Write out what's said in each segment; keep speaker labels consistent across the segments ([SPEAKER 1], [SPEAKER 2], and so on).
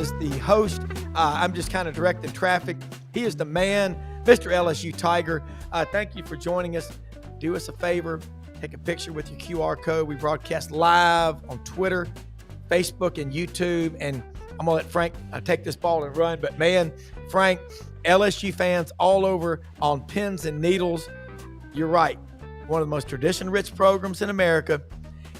[SPEAKER 1] is the host. I'm just kind of directing traffic. He is the man, Mr. LSU Tiger. Thank you for joining us. Do us a favor. Take a picture with your QR code. We broadcast live on Twitter, Facebook, and YouTube. And I'm going to let Frank take this ball and run. But, man, Frank, LSU fans all over on pins and needles. You're right. One of the most tradition-rich programs in America.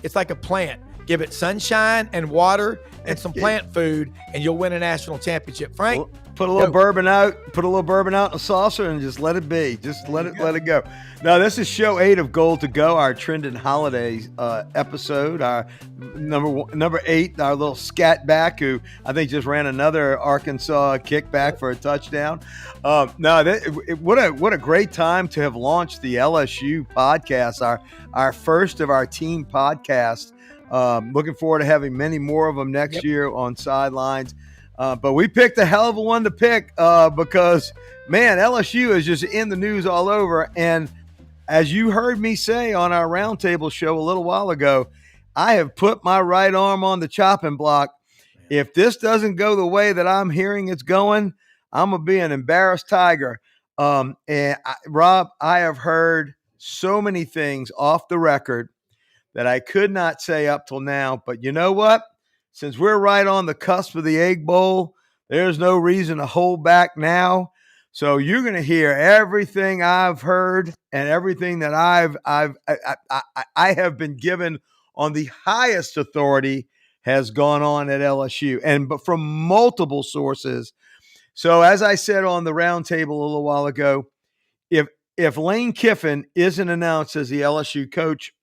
[SPEAKER 1] It's like a plant. Give it sunshine and water and some plant food, and you'll win a national championship. Frank,
[SPEAKER 2] put a little bourbon out. Put a little bourbon out in a saucer and just let it be. Just let it go. Now, this is show 8 of Goal to Go, our Trending Holidays episode. Our number 8, our little scat back, who I think just ran another Arkansas kickback for a touchdown. What a great time to have launched the LSU podcast, our first of our team podcasts. Looking forward to having many more of them next year on Sidelines. But we picked a hell of a one to pick because, man, LSU is just in the news all over. And as you heard me say on our roundtable show a little while ago, I have put my right arm on the chopping block. If this doesn't go the way that I'm hearing it's going, I'm going to be an embarrassed Tiger. Rob, I have heard so many things off the record that I could not say up till now. But you know what? Since we're right on the cusp of the Egg Bowl, there's no reason to hold back now. So you're going to hear everything I've heard and everything that I have been given on the highest authority has gone on at LSU, but from multiple sources. So as I said on the roundtable a little while ago, if Lane Kiffin isn't announced as the LSU coach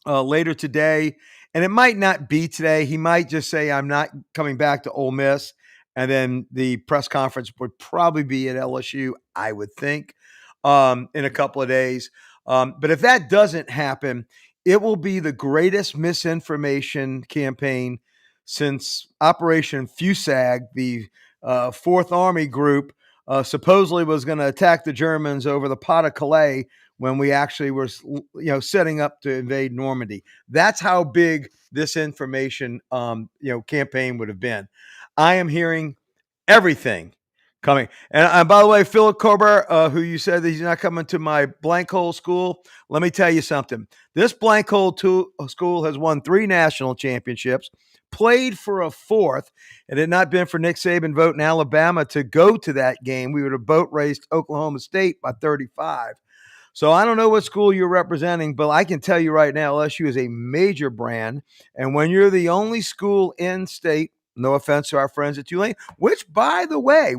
[SPEAKER 2] later today, and it might not be today, he might just say, I'm not coming back to Ole Miss. And then the press conference would probably be at LSU, I would think, in a couple of days. But if that doesn't happen, it will be the greatest misinformation campaign since Operation Fusag, the Fourth Army group, supposedly was going to attack the Germans over the Pot of Calais when we actually were, setting up to invade Normandy. That's how big this information, campaign would have been. I am hearing everything coming. And by the way, Philip Colbert, who you said that he's not coming to my blank hole school, let me tell you something. This blank hole school has won 3 national championships, played for a 4th. Had it not been for Nick Saban voting Alabama to go to that game, we would have boat raced Oklahoma State by 35. So I don't know what school you're representing, but I can tell you right now, LSU is a major brand. And when you're the only school in state, no offense to our friends at Tulane, which by the way,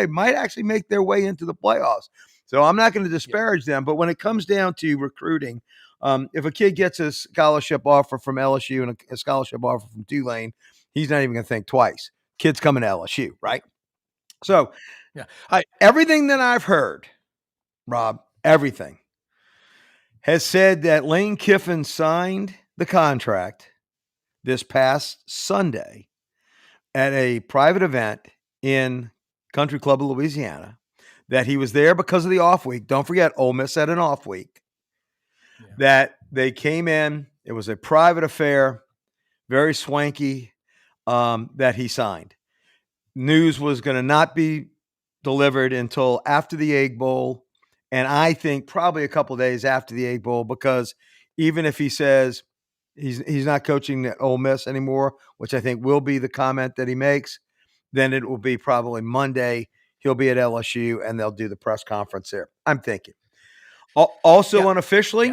[SPEAKER 2] might actually make their way into the playoffs. So I'm not going to disparage them. But when it comes down to recruiting, if a kid gets a scholarship offer from LSU and a scholarship offer from Tulane, he's not even going to think twice. Kid's coming to LSU, right? So everything that I've heard, Rob, everything has said that Lane Kiffin signed the contract this past Sunday at a private event in Country Club of Louisiana, that he was there because of the off week. Don't forget, Ole Miss had an off week. Yeah. That they came in. It was a private affair, very swanky, that he signed. News was going to not be delivered until after the Egg Bowl, and I think probably a couple of days after the Egg Bowl, because even if he says he's not coaching at Ole Miss anymore, which I think will be the comment that he makes, then it will be probably Monday. He'll be at LSU, and they'll do the press conference there, I'm thinking. Also unofficially,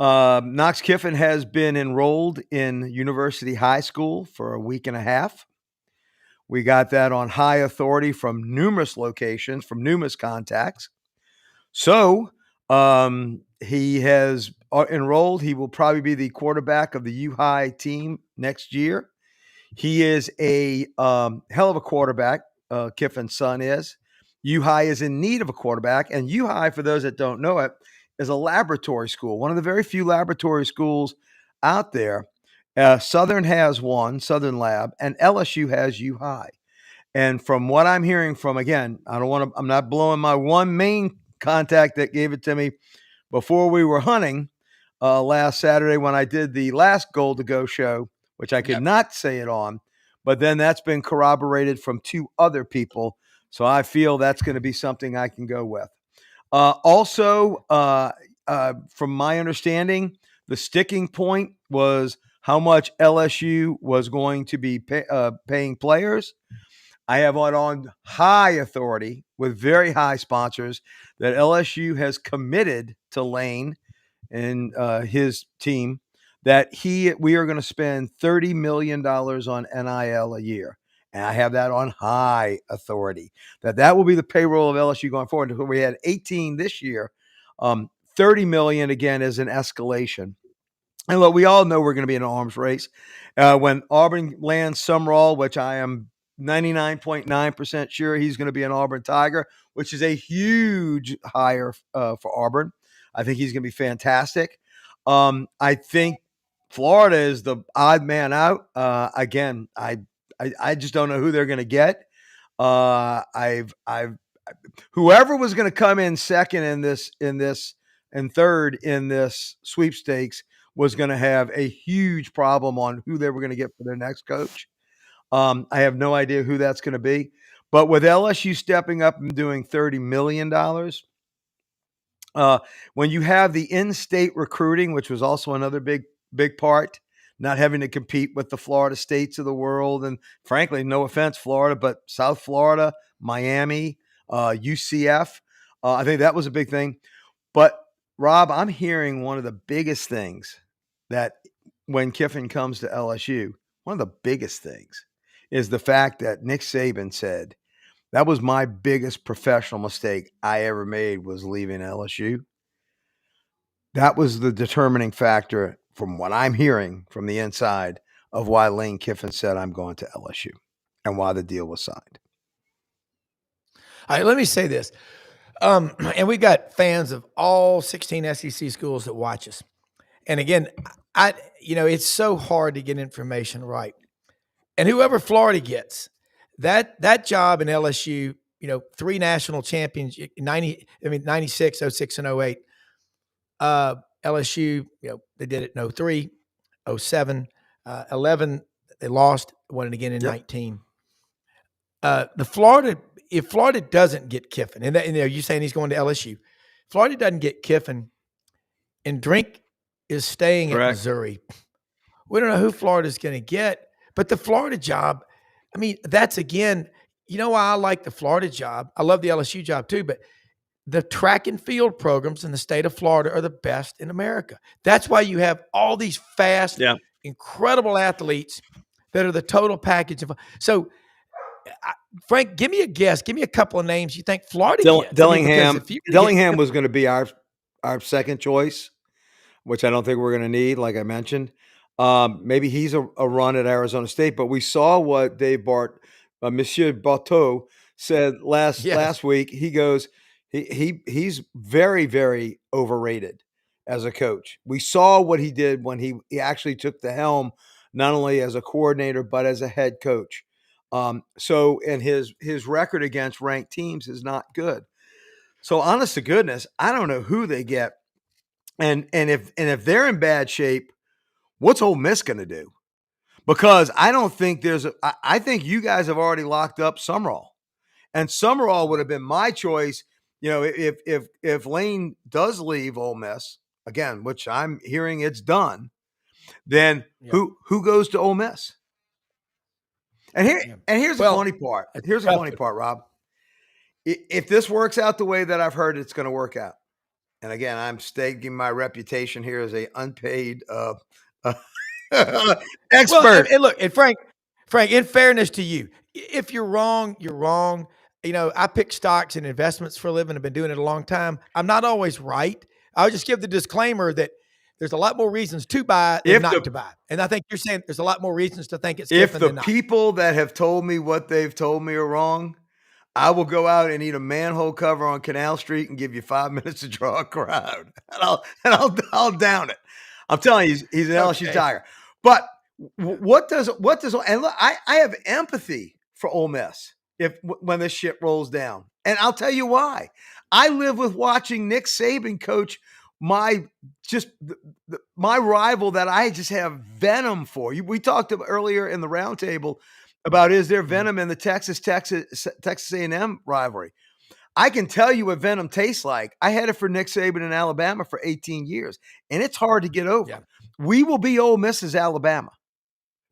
[SPEAKER 2] Knox Kiffin has been enrolled in University High School for a week and a half. We got that on high authority from numerous locations, from numerous contacts. So he has enrolled. He will probably be the quarterback of the U-High team next year. He is a hell of a quarterback. Kiffin's son is. U-High is in need of a quarterback. And U-High, for those that don't know it, is a laboratory school, one of the very few laboratory schools out there. Southern has one, Southern Lab, and LSU has U-High. And from what I'm hearing from, again, I'm not blowing my one main contact that gave it to me before we were hunting last Saturday when I did the last Goal to Go show, which I could not say it on. but then that's been corroborated from 2 other people. So I feel that's going to be something I can go with. Also, from my understanding, the sticking point was how much LSU was going to be paying players. I have on high authority with very high sponsors that LSU has committed to Lane and his team that we are going to spend $30 million on NIL a year. And I have that on high authority that will be the payroll of LSU going forward. We had 18 this year. 30 million again is an escalation. And look, we all know we're going to be in an arms race. When Auburn lands Summerall, which I am 99.9% sure he's going to be an Auburn Tiger, which is a huge hire for Auburn. I think he's going to be fantastic. I think Florida is the odd man out. Again, I just don't know who they're going to get. Whoever was going to come in second in this and third in this sweepstakes was going to have a huge problem on who they were going to get for their next coach. I have no idea who that's going to be. But with LSU stepping up and doing $30 million, when you have the in-state recruiting, which was also another big part, not having to compete with the Florida States of the world, and frankly, no offense, Florida, but South Florida, Miami, UCF, I think that was a big thing. But Rob, I'm hearing one of the biggest things that when Kiffin comes to LSU, one of the biggest things is the fact that Nick Saban said, that was my biggest professional mistake I ever made was leaving LSU. That was the determining factor from what I'm hearing from the inside of why Lane Kiffin said I'm going to LSU and why the deal was signed.
[SPEAKER 1] All right, let me say this. And we got fans of all 16 SEC schools that watch us. And again, it's so hard to get information right. And whoever Florida gets, that job in LSU, 3 national champions, 96, 06, and 08. LSU, they did it in 03, 07, 11, they lost, won it again in 19. If Florida doesn't get Kiffin, and you're saying he's going to LSU, Florida doesn't get Kiffin, and Drink is staying at Missouri. We don't know who Florida's going to get, but the Florida job, that's again, why I like the Florida job. I love the LSU job too, but the track and field programs in the state of Florida are the best in America. That's why you have all these fast, incredible athletes that are the total package of. So, Frank, give me a guess. Give me a couple of names you think Florida gets.
[SPEAKER 2] Dillingham was going to be our second choice, which I don't think we're going to need, like I mentioned. Maybe he's a run at Arizona State, but we saw what Dave Monsieur Barteau said last week. He goes, he's very, very overrated as a coach. We saw what he did when he actually took the helm, not only as a coordinator, but as a head coach. And his record against ranked teams is not good. So honest to goodness, I don't know who they get. And if they're in bad shape, what's Ole Miss going to do? Because I don't think I think you guys have already locked up Summerall. And Summerall would have been my choice, if Lane does leave Ole Miss, again, which I'm hearing it's done, then who goes to Ole Miss? And here's the funny part. Here's the funny part, Rob. If this works out the way that I've heard it's going to work out, and again, I'm staking my reputation here as a unpaid expert.
[SPEAKER 1] Well, and look, and Frank, in fairness to you, if you're wrong, you're wrong. I pick stocks and investments for a living. I've been doing it a long time. I'm not always right. I'll just give the disclaimer that there's a lot more reasons to buy than not to buy. And I think you're saying there's a lot more reasons to think it's Kiffin than not.
[SPEAKER 2] If the people that have told me what they've told me are wrong, I will go out and eat a manhole cover on Canal Street and give you 5 minutes to draw a crowd. And I'll down it. I'm telling you, he's an LSU Tiger. But what does and look, I have empathy for Ole Miss when this shit rolls down. And I'll tell you why. I live with watching Nick Saban coach my rival that I just have venom for. We talked earlier in the roundtable about is there venom in the Texas A&M rivalry. I can tell you what venom tastes like. I had it for Nick Saban in Alabama for 18 years, and it's hard to get over.
[SPEAKER 1] Yeah.
[SPEAKER 2] We will be Ole Miss's Alabama.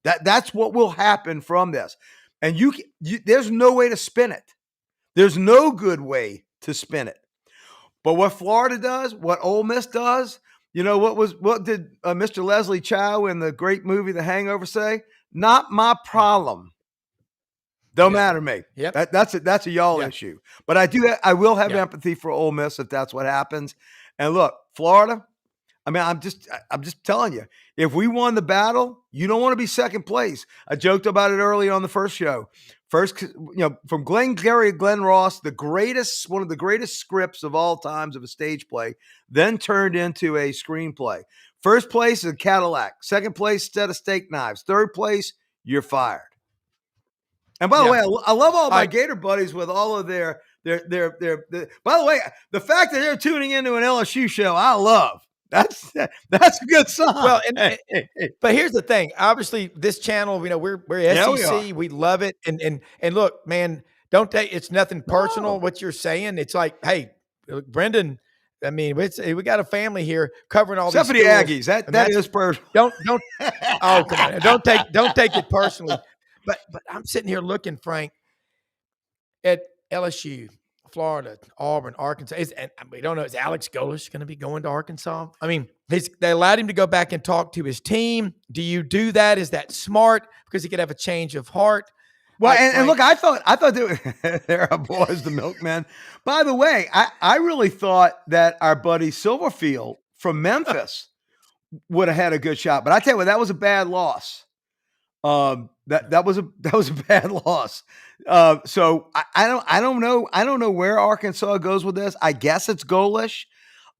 [SPEAKER 2] That's what will happen from this. And there's no way to spin it. There's no good way to spin it. But what Florida does, what Ole Miss does, what did Mr. Leslie Chow in the great movie The Hangover say? Not my problem. Don't matter to me.
[SPEAKER 1] Yep.
[SPEAKER 2] That's a y'all issue. But I will have empathy for Ole Miss if that's what happens. And look, Florida, I mean, I'm just telling you, if we won the battle, you don't want to be second place. I joked about it earlier on the first show. From Glengarry to Glenn Ross, one of the greatest scripts of all times of a stage play, then turned into a screenplay. First place is a Cadillac. Second place, set of steak knives. Third place, you're fired. And by the way, I love all my Gator buddies with all of their. By the way, the fact that they're tuning into an LSU show, I love. That's a good sign.
[SPEAKER 1] Well, but here's the thing. Obviously, this channel, we're SEC. We love it. And look, man, don't take it's nothing personal. What you're saying, it's like, hey, Brendan. I mean, we got a family here covering all
[SPEAKER 2] except
[SPEAKER 1] these
[SPEAKER 2] for the Aggies. That is personal.
[SPEAKER 1] Don't. Oh, come on. Don't take it personally. But I'm sitting here looking, Frank, at LSU, Florida, Auburn, Arkansas. And we don't know, is Alex Golesh going to be going to Arkansas? I mean, they allowed him to go back and talk to his team. Do you do that? Is that smart? Because he could have a change of heart.
[SPEAKER 2] Well, and look, I thought there are boys, the milkmen. By the way, I really thought that our buddy Silverfield from Memphis would have had a good shot. But I tell you what, that was a bad loss. That was a bad loss. So I don't know. I don't know where Arkansas goes with this. I guess it's Golesh.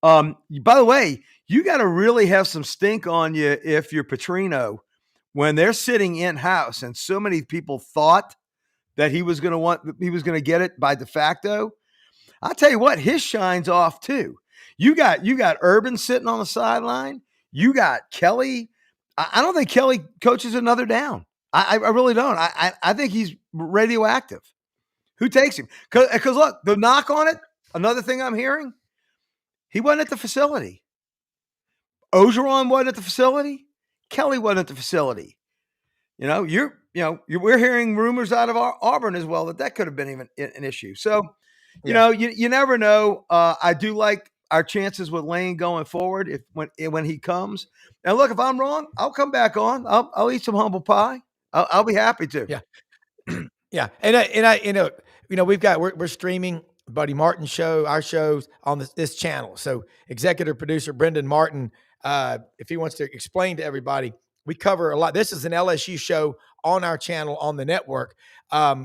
[SPEAKER 2] By the way, you got to really have some stink on you if you're Petrino when they're sitting in house and so many people thought that he was going to get it by de facto. I'll tell you what, his shine's off too. You got Urban sitting on the sideline. You got Kelly. I don't think Kelly coaches another down. I really don't. I think he's radioactive. Who takes him? Because look, the knock on it, another thing I'm hearing, he wasn't at the facility. Ogeron wasn't at the facility. Kelly wasn't at the facility. We're hearing rumors out of Auburn as well that could have been even an issue. So, you never know. I do like our chances with Lane going forward when he comes. And look, if I'm wrong, I'll come back on. I'll eat some humble pie. I'll be happy to.
[SPEAKER 1] Yeah. Yeah. And we're streaming Buddy Martin's show, our shows on this channel. So executive producer Brendan Martin, if he wants to explain to everybody, we cover a lot. This is an LSU show on our channel on the network.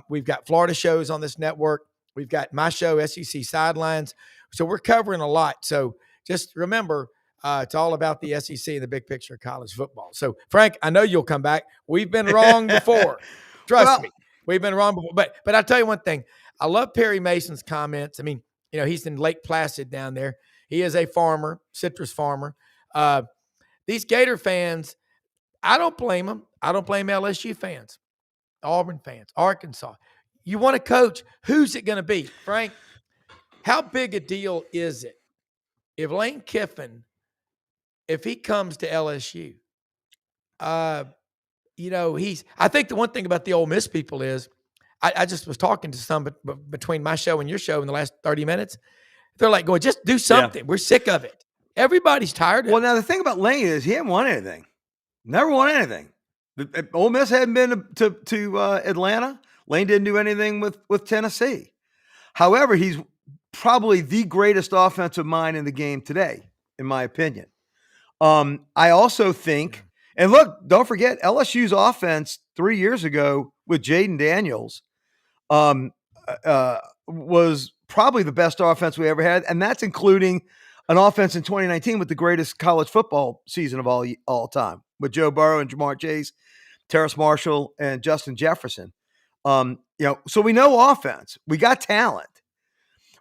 [SPEAKER 1] We've got Florida shows on this network. We've got my show, SEC Sidelines. So we're covering a lot. So just remember, it's all about the SEC and the big picture of college football. So, Frank, I know you'll come back. We've been wrong before. Trust me. We've been wrong before. But I'll tell you one thing. I love Perry Mason's comments. I mean, he's in Lake Placid down there. He is a farmer, citrus farmer. These Gator fans, I don't blame them. I don't blame LSU fans, Auburn fans, Arkansas. You want to coach. Who's it going to be? Frank, how big a deal is it if Lane Kiffin, if he comes to LSU? I think the one thing about the Ole Miss people is, I just was talking to some between my show and your show in the last 30 minutes. They're like going, just do something. Yeah. We're sick of it. Everybody's tired of it.
[SPEAKER 2] Well, now the thing about Lane is he hasn't won anything. Never won anything. Ole Miss hadn't been to Atlanta. Lane didn't do anything with Tennessee. However, he's probably the greatest offensive mind in the game today, in my opinion. I also think, and look, don't forget, LSU's offense 3 years ago with Jaden Daniels was probably the best offense we ever had, and that's including an offense in 2019 with the greatest college football season of all time, with Joe Burrow and Jamar Chase, Terrace Marshall, and Justin Jefferson. So we know offense. We got talent.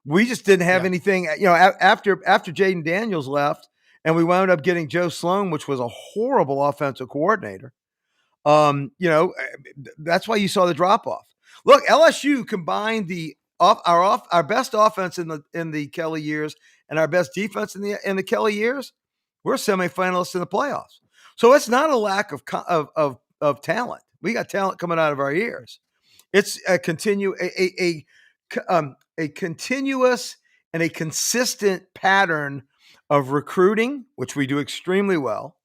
[SPEAKER 2] We just didn't have anything. After Jaden Daniels left, and we wound up getting Joe Sloan, which was a horrible offensive coordinator. That's why you saw the drop off. Look, LSU combined our best offense in the Kelly years and our best defense in the Kelly years. We're semifinalists in the playoffs. So it's not a lack of talent. We got talent coming out of our ears. It's a continuous and a consistent pattern of recruiting, which we do extremely well,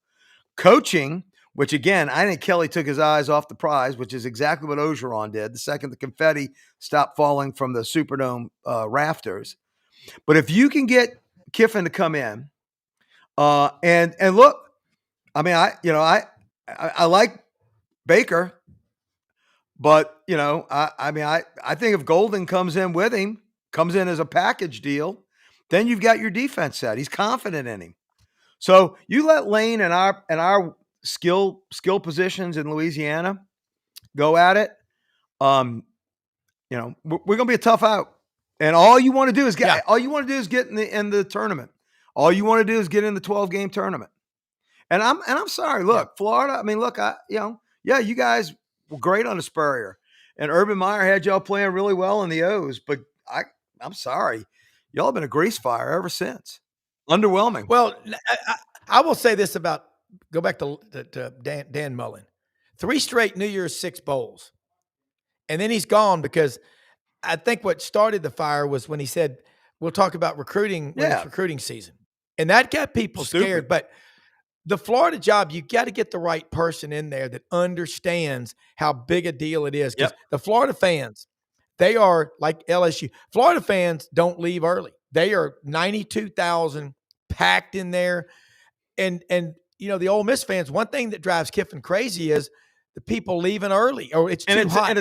[SPEAKER 2] coaching, which again, I think Kelly took his eyes off the prize, which is exactly what Ogeron did the second the confetti stopped falling from the Superdome rafters. But if you can get Kiffin to come in, and look, I mean, I like Baker, but I think if Golden comes in with him, comes in as a package deal, then you've got your defense set. He's confident in him. So you let Lane and our skill positions in Louisiana go at it. We're going to be a tough out, and all you want to do is get in the tournament. All you want to do is get in the 12-game tournament. And I'm sorry. Look, Florida. I mean, look, you guys were great on the Spurrier, and Urban Meyer had y'all playing really well in the O's. But I'm sorry, y'all have been a grease fire ever since. Underwhelming.
[SPEAKER 1] Well, I will say this about go back to Dan Mullen, 3 straight New Year's Six bowls, and then he's gone because I think what started the fire was when he said we'll talk about recruiting when it's recruiting season, and that got people scared. But the Florida job, you got to get the right person in there that understands how big a deal it is. Because the Florida fans, they are like LSU. Florida fans don't leave early. They are 92,000 packed in there. And the Ole Miss fans, one thing that drives Kiffin crazy is the people leaving early or it's too hot.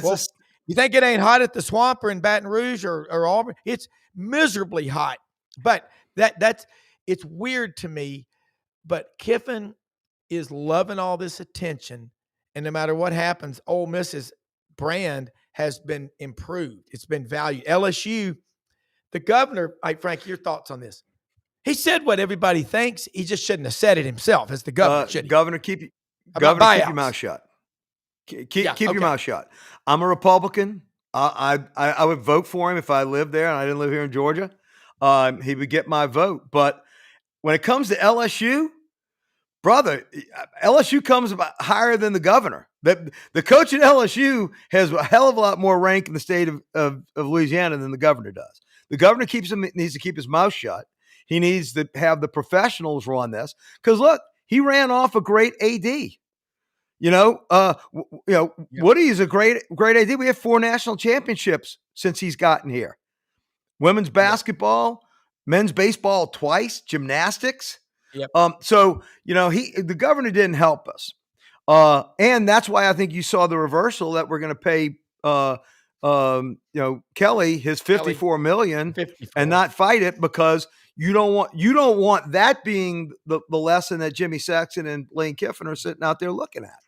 [SPEAKER 1] You think it ain't hot at the Swamp or in Baton Rouge or Auburn? It's miserably hot. But it's weird to me. But Kiffin is loving all this attention, and no matter what happens, Ole Miss's brand has been improved. It's been valued. LSU, the governor, Frank, your thoughts on this? He said what everybody thinks. He just shouldn't have said it himself as the governor.
[SPEAKER 2] Governor, keep your mouth shut. Keep your mouth shut. I'm a Republican. I would vote for him if I lived there and I didn't live here in Georgia. He would get my vote, but when it comes to LSU, brother, LSU comes about higher than the governor. The coach at LSU has a hell of a lot more rank in the state of Louisiana than the governor does. The governor needs to keep his mouth shut. He needs to have the professionals run this because look, he ran off a great AD. Woody is a great AD. We have 4 national championships since he's gotten here. Women's basketball. Men's baseball twice, gymnastics.
[SPEAKER 1] Yep.
[SPEAKER 2] The governor didn't help us. And that's why I think you saw the reversal that we're going to pay, Kelly his $54 million and not fight it because you don't want that being the lesson that Jimmy Sexton and Lane Kiffin are sitting out there looking at.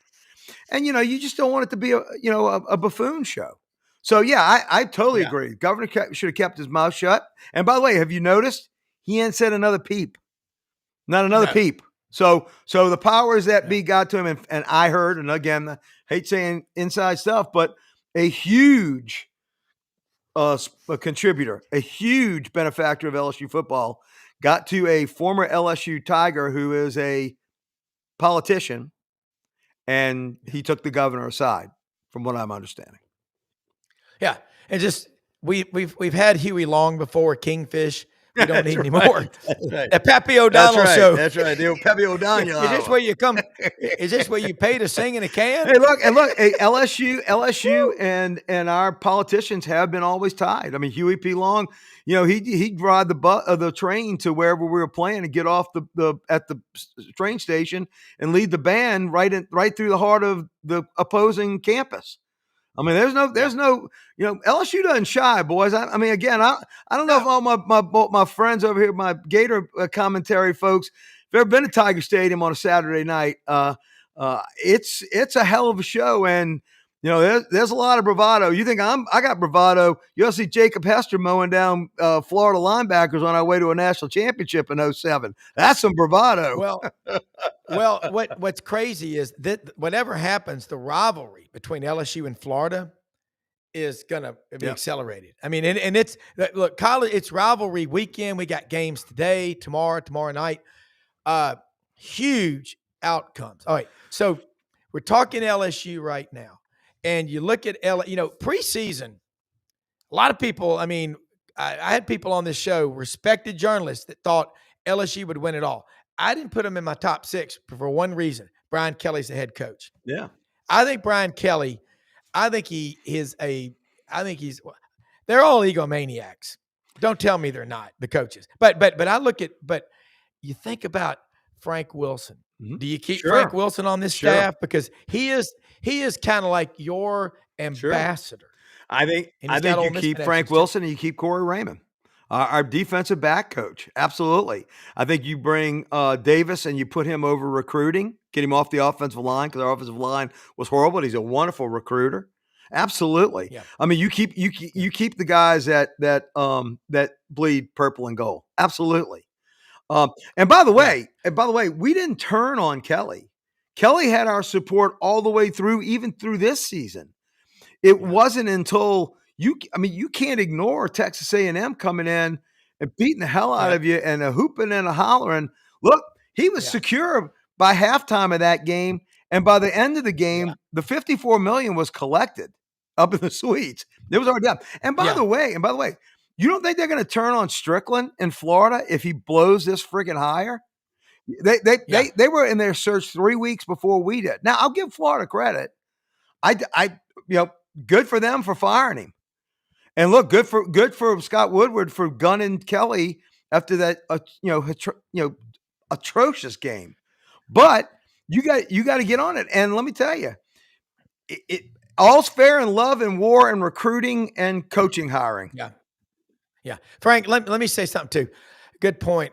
[SPEAKER 2] And, you just don't want it to be a buffoon show. So, I totally agree. The governor should have kept his mouth shut. And by the way, have you noticed he ain't said another peep? Not another peep. So the powers that be got to him. And I heard, and again, I hate saying inside stuff, but a huge a contributor, a huge benefactor of LSU football, got to a former LSU Tiger who is a politician, and he took the governor aside, from what I'm understanding.
[SPEAKER 1] Yeah, and just we've had Huey Long before, Kingfish. We don't need any more.
[SPEAKER 2] Right.
[SPEAKER 1] The Pepe O'Donnell show.
[SPEAKER 2] That's right. The old Pepe O'Donnell.
[SPEAKER 1] Is this where you come? Is this where you pay to sing in a can?
[SPEAKER 2] Hey, look. Hey, LSU, and our politicians have been always tied. I mean, Huey P. Long, he'd ride the butt of the train to wherever we were playing and get off at the train station and lead the band right through the heart of the opposing campus. I mean, there's no, LSU doesn't shy, boys. I mean, again, I don't know if all my friends over here, my Gator commentary folks, if ever been to Tiger Stadium on a Saturday night, it's a hell of a show. And, there's a lot of bravado. You think I got bravado? You'll see Jacob Hester mowing down Florida linebackers on our way to a national championship in 2007. That's some bravado.
[SPEAKER 1] Well, what's crazy is that whatever happens, the rivalry between LSU and Florida is gonna be accelerated. I mean, and it's look, college. It's rivalry weekend. We got games today, tomorrow night. Huge outcomes. All right, so we're talking LSU right now, and you look at preseason. A lot of people. I mean, I had people on this show, respected journalists, that thought LSU would win it all. I didn't put them in my top 6 for one reason. Brian Kelly's the head coach.
[SPEAKER 2] Yeah,
[SPEAKER 1] I think Brian Kelly. I think he's. They're all egomaniacs. Don't tell me they're not, the coaches. But you think about Frank Wilson. Mm-hmm. Do you keep Frank Wilson on this staff? Because he is kind of like your ambassador.
[SPEAKER 2] I think you keep Frank Wilson and you keep Corey Raymond, our defensive back coach. Absolutely. I think you bring Davis and you put him over recruiting, get him off the offensive line, because our offensive line was horrible. He's a wonderful recruiter. Absolutely. Yeah. I mean, you keep the guys that bleed purple and gold. Absolutely. And by the way, we didn't turn on Kelly. Kelly had our support all the way through, even through this season. It wasn't until you can't ignore Texas A&M coming in and beating the hell out of you and a hooping and a hollering. Look, he was secure by halftime of that game. And by the end of the game, the $54 million was collected up in the suites. It was already done. And by the way, you don't think they're going to turn on Strickland in Florida if he blows this freaking hire? They were in their search 3 weeks before we did. Now, I'll give Florida credit. Good for them for firing him. And look, good for Scott Woodward for gunning Kelly after that atrocious game. But you got to get on it. And let me tell you, it all's fair in love and war and recruiting and coaching hiring.
[SPEAKER 1] Yeah. Frank, let me say something too. Good point.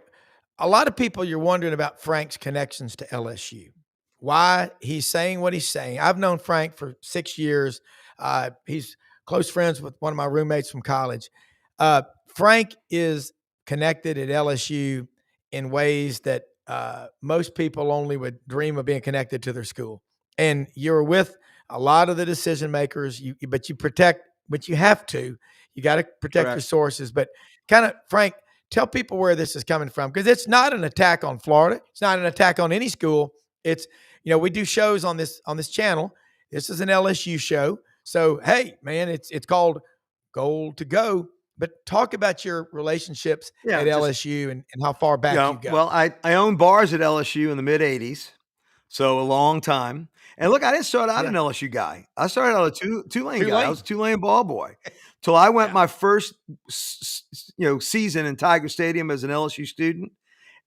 [SPEAKER 1] A lot of people, you're wondering about Frank's connections to LSU. Why he's saying what he's saying. I've known Frank for 6 years. He's close friends with one of my roommates from college. Frank is connected at LSU in ways that most people only would dream of being connected to their school. And you're with a lot of the decision makers, but you have to. You got to protect your sources. But kind of, Frank, tell people where this is coming from, because it's not an attack on Florida. It's not an attack on any school. It's, we do shows on this channel. This is an LSU show. So, hey, man, it's called Goal to Go. But talk about your relationships at LSU and how far back you go.
[SPEAKER 2] Well, I owned bars at LSU in the mid-'80s, so a long time. And look, I didn't start out an LSU guy. I started out a Tulane guy. I was a Tulane ball boy. Till I went my first season in Tiger Stadium as an LSU student.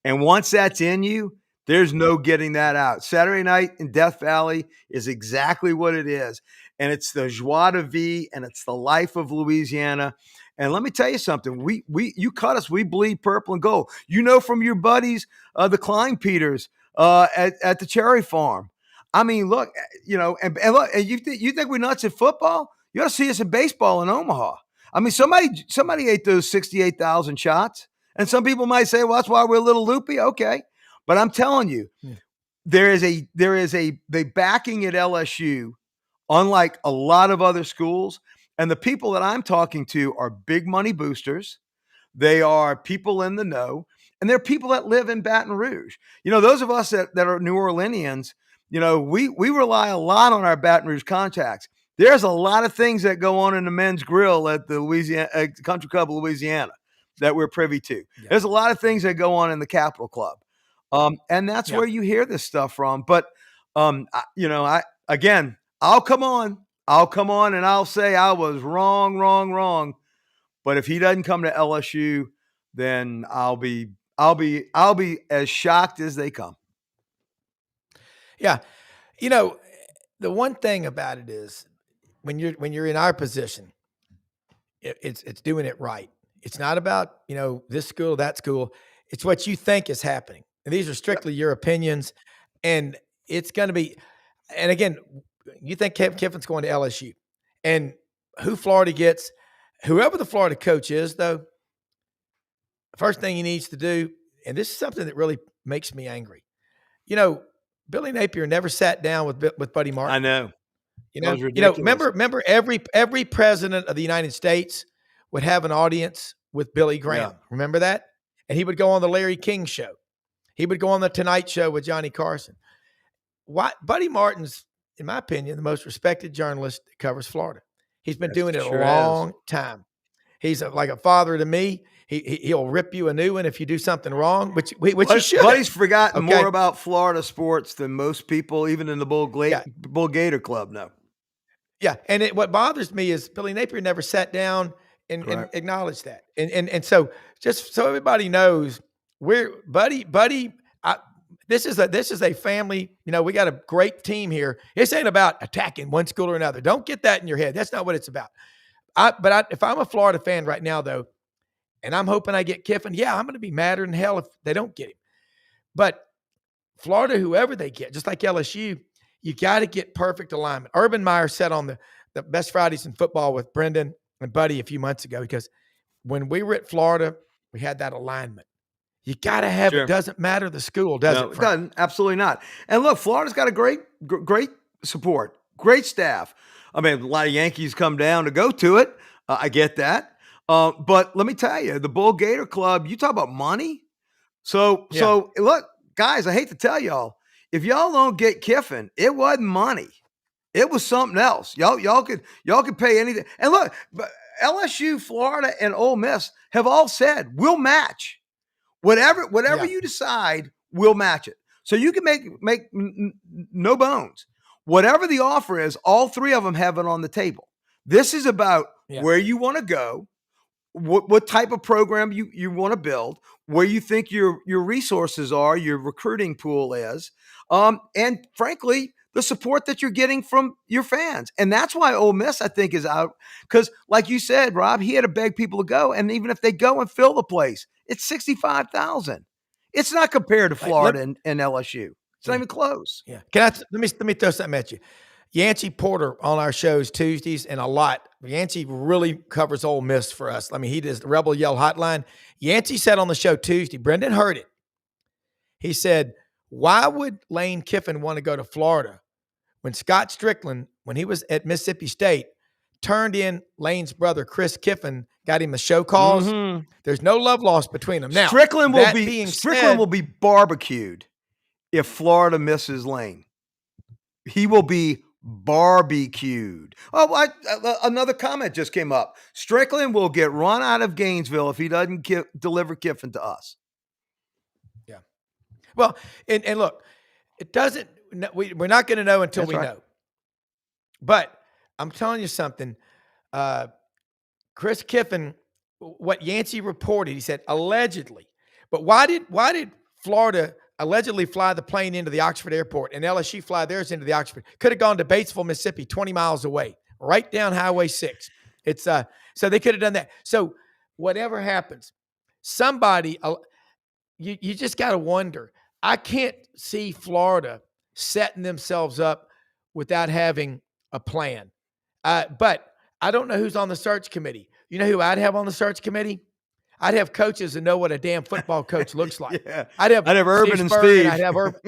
[SPEAKER 2] And once that's in you, there's no getting that out. Saturday night in Death Valley is exactly what it is. And it's the joie de vivre, and it's the life of Louisiana. And let me tell you something. You cut us, we bleed purple and gold. From your buddies, the Klein Peters at the Cherry Farm. I mean, look, and look, and you think we're nuts at football? You ought to see us in baseball in Omaha. I mean, somebody ate those 68,000 shots. And some people might say, well, that's why we're a little loopy. Okay. But I'm telling you, there is the backing at LSU, unlike a lot of other schools. And the people that I'm talking to are big money boosters. They are people in the know, and they're people that live in Baton Rouge. Those of us that are New Orleanians, we rely a lot on our Baton Rouge contacts. There's a lot of things that go on in the men's grill at the Louisiana Country Club of Louisiana that we're privy to. Yeah. There's a lot of things that go on in the Capitol Club. And that's where you hear this stuff from. But, I'll come on and I'll say I was wrong. But if he doesn't come to LSU, then I'll be as shocked as they come.
[SPEAKER 1] Yeah. The one thing about it is when you're in our position, it's doing it right. It's not about, this school, that school. It's what you think is happening. And these are strictly your opinions. And it's going to be, and again, you think Kiffin's going to LSU, and who Florida gets, whoever the Florida coach is, though, first thing he needs to do, and this is something that really makes me angry. Billy Napier never sat down with Buddy Martin.
[SPEAKER 2] I know.
[SPEAKER 1] Remember every president of the United States would have an audience with Billy Graham. Yeah. Remember that? And he would go on the Larry King show. He would go on the Tonight Show with Johnny Carson. Buddy Martin's, in my opinion, the most respected journalist that covers Florida. He's been doing it a long time. He's like a father to me. He'll rip you a new one if you do something wrong, which he should.
[SPEAKER 2] Buddy's forgotten more about Florida sports than most people, even in the Bull Gator Club, know.
[SPEAKER 1] Yeah, and what bothers me is Billy Napier never sat down and acknowledged that. And so just so everybody knows, Buddy. This is a family. We got a great team here. This ain't about attacking one school or another. Don't get that in your head. That's not what it's about. If I'm a Florida fan right now, though, and I'm hoping I get Kiffin, I'm going to be madder than hell if they don't get him. But Florida, whoever they get, just like LSU, you got to get perfect alignment. Urban Meyer said on the Best Fridays in Football with Brendan and Buddy a few months ago, because when we were at Florida, we had that alignment. You got to have it. Doesn't matter the school, does it?
[SPEAKER 2] It doesn't. Absolutely not. And look, Florida's got a great support, great staff. I mean, a lot of Yankees come down to go to it. I get that. But let me tell you, the Bull Gator Club, you talk about money. So look, guys, I hate to tell y'all, if y'all don't get Kiffin, it wasn't money. It was something else. Y'all could pay anything. And look, LSU, Florida, and Ole Miss have all said, we'll match. Whatever you decide, we'll match it. So you can make no bones. Whatever the offer is, all three of them have it on the table. This is about where you want to go, what type of program you want to build, where you think your resources are, your recruiting pool is, and frankly, the support that you're getting from your fans. And that's why Ole Miss, I think, is out. Because like you said, Rob, he had to beg people to go. And even if they go and fill the place, it's 65,000. It's not compared to Florida and LSU. It's not even close.
[SPEAKER 1] Yeah. Let me throw something at you. Yancey Porter on our shows Tuesdays and a lot. Yancey really covers Ole Miss for us. I mean, he does the Rebel Yell Hotline. Yancey said on the show Tuesday, Brendan heard it. He said, why would Lane Kiffin want to go to Florida when Scott Strickland, when he was at Mississippi State, turned in Lane's brother, Chris Kiffin, got him the show calls? Mm-hmm. There's no love lost between them. Now,
[SPEAKER 2] Strickland will be barbecued if Florida misses Lane. He will be barbecued. Oh, another comment just came up. Strickland will get run out of Gainesville if he doesn't deliver Kiffin to us.
[SPEAKER 1] Yeah. Well, and look, it doesn't. We're not going to know until we know. But I'm telling you something. Chris Kiffin, what Yancey reported, he said allegedly. But why did Florida allegedly fly the plane into the Oxford airport and LSU fly theirs into the Oxford? Could have gone to Batesville, Mississippi, 20 miles away, right down Highway 6. It's so they could have done that. So whatever happens, somebody, you just got to wonder. I can't see Florida setting themselves up without having a plan. But I don't know who's on the search committee. You know who I'd have on the search committee? I'd have coaches that know what a damn football coach looks like. I'd have Urban and Steve. I'd have Urban.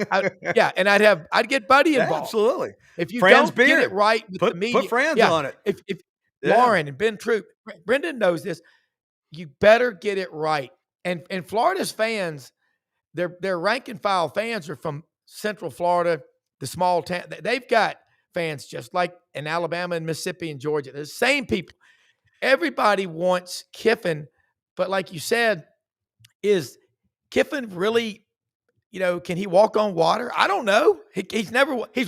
[SPEAKER 1] And I'd get Buddy involved.
[SPEAKER 2] Yeah, absolutely.
[SPEAKER 1] If you don't get it right with the media,
[SPEAKER 2] put Franz on it.
[SPEAKER 1] If Lauren and Ben Troop, Brendan knows this. You better get it right. And Florida's fans, their rank and file fans are from Central Florida, the small town. They've got fans just like in Alabama and Mississippi and Georgia. They're the same people. Everybody wants Kiffin. But like you said, is Kiffin really, can he walk on water? I don't know. He's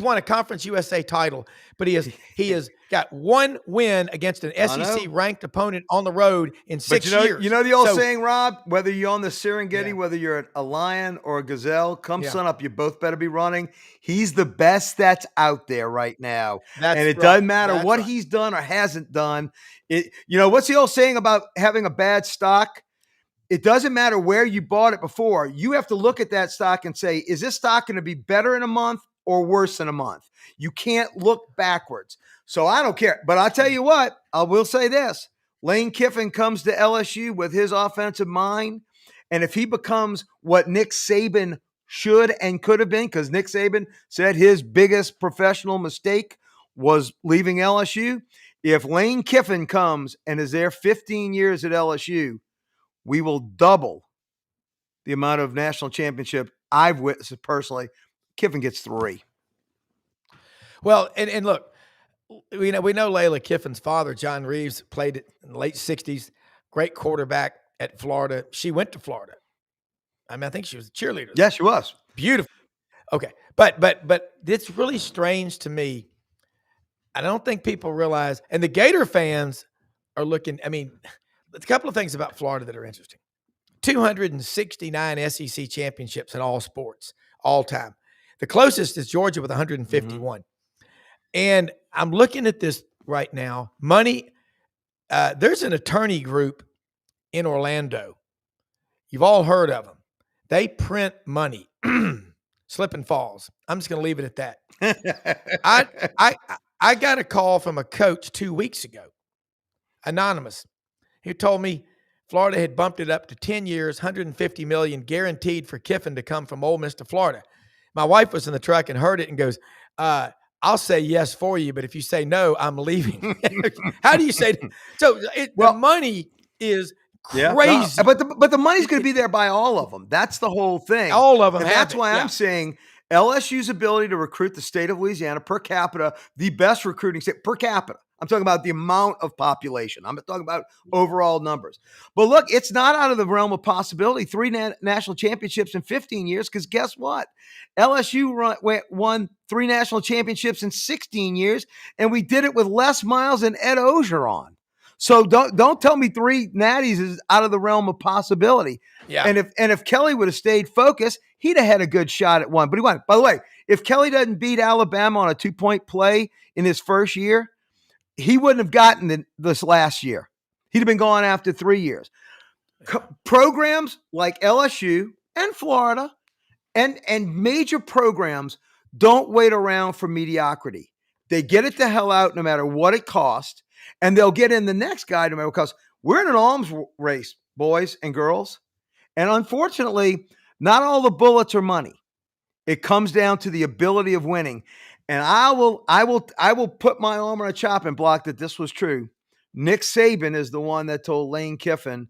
[SPEAKER 1] won a Conference USA title, but he has got one win against an SEC ranked opponent on the road in 6 years.
[SPEAKER 2] You know the old saying, Rob, whether you're on the Serengeti, whether you're a lion or a gazelle, come sun up, you both better be running. He's the best that's out there right now. Doesn't matter what he's done or hasn't done. What's the old saying about having a bad stock? It doesn't matter where you bought it before. You have to look at that stock and say, is this stock going to be better in a month or worse than a month. You can't look backwards. So I don't care. But I'll tell you what, I will say this. Lane Kiffin comes to LSU with his offensive mind. And if he becomes what Nick Saban should and could have been, because Nick Saban said his biggest professional mistake was leaving LSU. If Lane Kiffin comes and is there 15 years at LSU, we will double the amount of national championship I've witnessed personally. Kiffin gets 3.
[SPEAKER 1] Well, and look, we know Layla Kiffin's father, John Reeves, played it in the late 60s, great quarterback at Florida. She went to Florida. I mean, I think she was a cheerleader.
[SPEAKER 2] Yes, she was.
[SPEAKER 1] Beautiful. Okay. But it's really strange to me. I don't think people realize, and the Gator fans are looking, I mean, a couple of things about Florida that are interesting. 269 SEC championships in all sports, all time. The closest is Georgia with 151. And I'm looking at this right now. Money, there's an attorney group in Orlando. You've all heard of them. They print money. Slip and falls. I'm just going to leave it at that. I got a call from a coach 2 weeks ago, anonymous. He told me Florida had bumped it up to 10 years, $150 million guaranteed for Kiffin to come from Ole Miss to Florida. My wife was in the truck and heard it and goes, I'll say yes for you, but if you say no, I'm leaving. How do you say that? So the money is crazy.
[SPEAKER 2] Yeah, no, but the money's going to be there by all of them. That's the whole thing.
[SPEAKER 1] All of them.
[SPEAKER 2] And that's why I'm saying LSU's ability to recruit the state of Louisiana per capita, the best recruiting state per capita. I'm talking about the amount of population. I'm talking about overall numbers. But look, it's not out of the realm of possibility. 3 national championships in 15 years, because guess what? LSU won 3 national championships in 16 years, and we did it with Les Miles and Ed Ogeron. So don't tell me 3 natties is out of the realm of possibility.
[SPEAKER 1] Yeah.
[SPEAKER 2] And if Kelly would have stayed focused, he'd have had a good shot at one. But he won. By the way, if Kelly doesn't beat Alabama on a 2-point play in his first year, he wouldn't have gotten this last year. He'd have been gone after 3 years. Programs like LSU and Florida and major programs don't wait around for mediocrity. They get it the hell out no matter what it costs, and they'll get in the next guy no matter what it costs. We're in an arms race, boys and girls. And unfortunately, not all the bullets are money. It comes down to the ability of winning. And I will put my arm on a chopping block that this was true. Nick Saban is the one that told Lane Kiffin